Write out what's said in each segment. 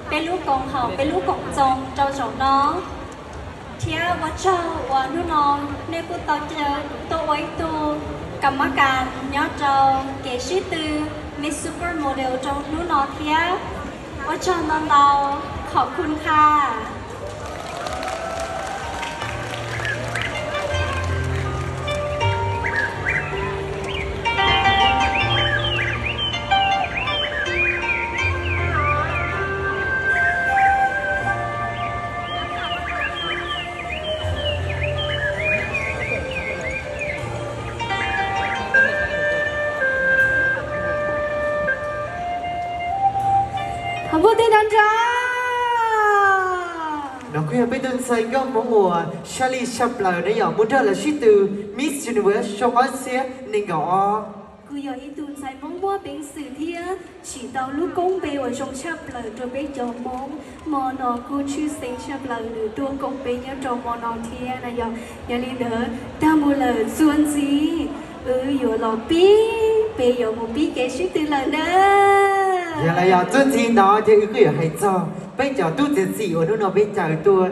เป็นลูกของเขาเป็นลูกของจงเจ้าสองน้องเทียวัชเจ้าว่านุ่น้องในกูต่อเจอตัวไว้ตัวกรรมการย้อนเจ้าเกชิตือมิสซูเปอร์โมเดลเจ้านุ่น้องเทียวัชเจ้าน้องเราขอบคุณค่ะขอบคุณที่ดันจ้าน้องคุยไปดูใส่ก็มองว่าชาลีชับเลยได้อย่างมุดเดินและชิตูมิสยูนิเวิร์สชงอัเซียนิ่งก็กูอยากอีตูนใส่มองว่าเป็นสื่อที่chỉ tao lúc công bê ở trong chắp lời rồi bây giờ mong mò nọ cô chưa sinh chắp lời nữa tôi công bê nhớ trong mò nọ thì là giờ giờ đi đỡ ta mua lời xuân gì giờ lò bí bây giờ một bí kể suy từ lời đó giờ là giờ xuân gì đó thì cứ ở hay cho bây giờ tôi chỉ chỉ ở đâu nó bây giờ tôi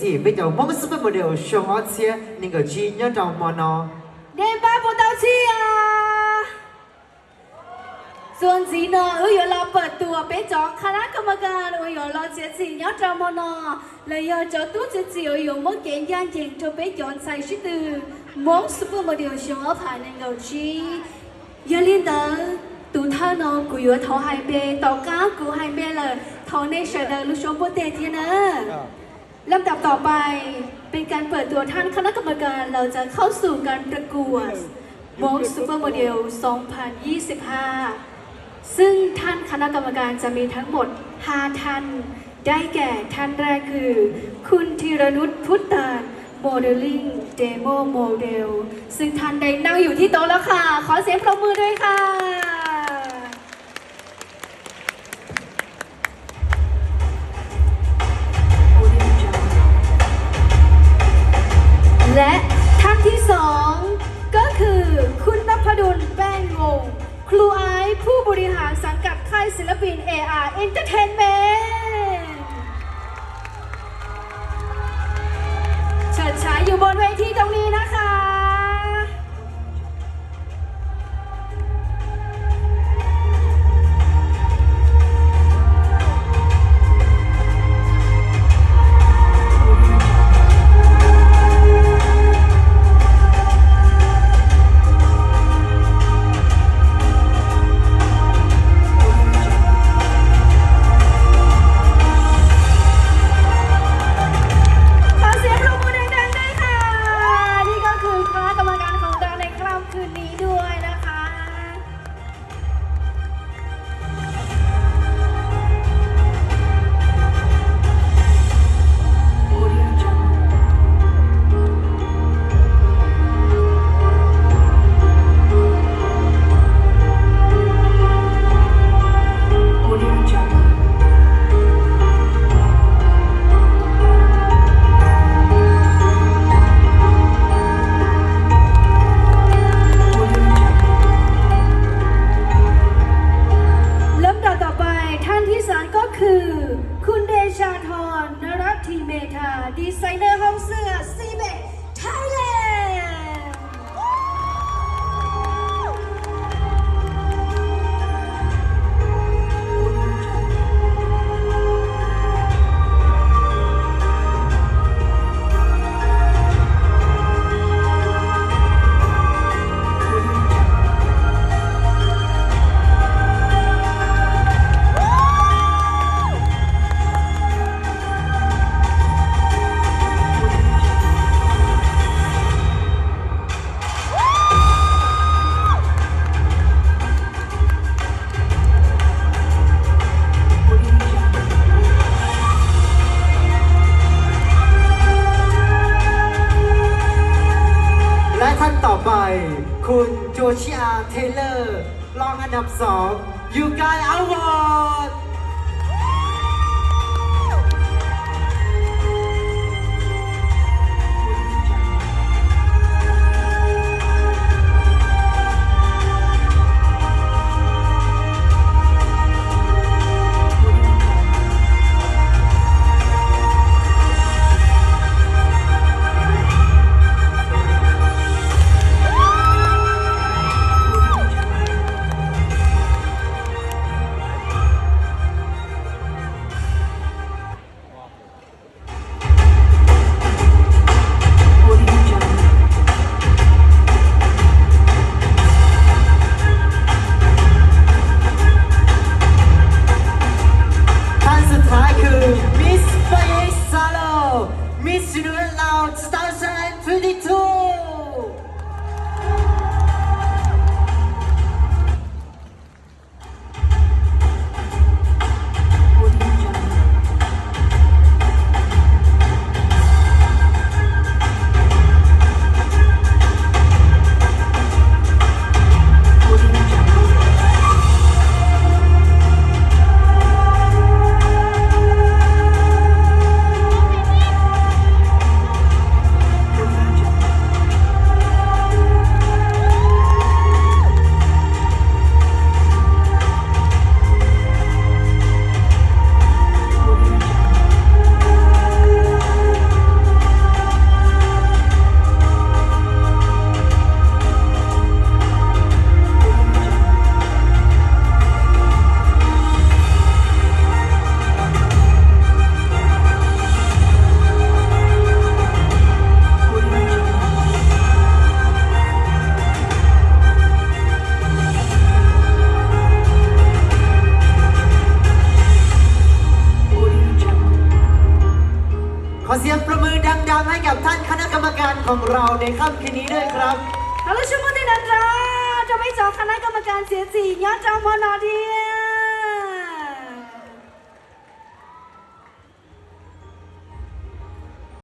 chỉ bây giờ mong super model chong Asiaนิ่งก็ชี้nhớ trong mò nọ đêm ba bộ tao chi àส่วนสีนออยู่รอเปิดตัวเป็นจอคณะกรรมการอยู่รอเสียสียอดจอมนอเลยยอดจอตู้เสียอยู่มั่งเก่งยันเก่งจะเป็นจอนใส่ชุดตือมั่งซุปเปอร์โมเดลชงอผ่านในเงาชียาลินเดอร์ตูท่านอกูอยู่ท้อไฮเบต่อก้ากูไฮเบเลยท้อในเชดเดอร์ลูชมโปเตเทียนะลำดับต่อไปเป็นการเปิดตัวท่านคณะกรรมการเราจะเข้าสู่การประกวดมั่งซุปเปอร์โมเดล 2025ซึ่งท่านคณะกรรมการจะมีทั้งหมด5ท่านได้แก่ท่านแรกคือคุณธีรนุชพุทธานโมเดลลิ่งเดโมโมเดลซึ่งท่านได้นั่งอยู่ที่โต๊ะแล้วค่ะขอเสียงปรบมือด้วยค่ะและท่านที่สองก็คือคุณนพดลแป้งวงครูไอซ์ผู้บริหารสังกัดค่ายศิลปิน AR Entertainment เฉิดฉายอยู่บนเวทีตรงนี้นะคะดีไซเนอร์ห้องเสื้อซีเบกไทยแลนด์คุณโจชิอาเทเลอร์รองอันดับ2ยูกายอวอร์ด ของเราในค่ำคืนนี้ด้วยครับ 好了，什么的呢？这边找คณะกรรมการเสียสีย้อนจอมอนอดี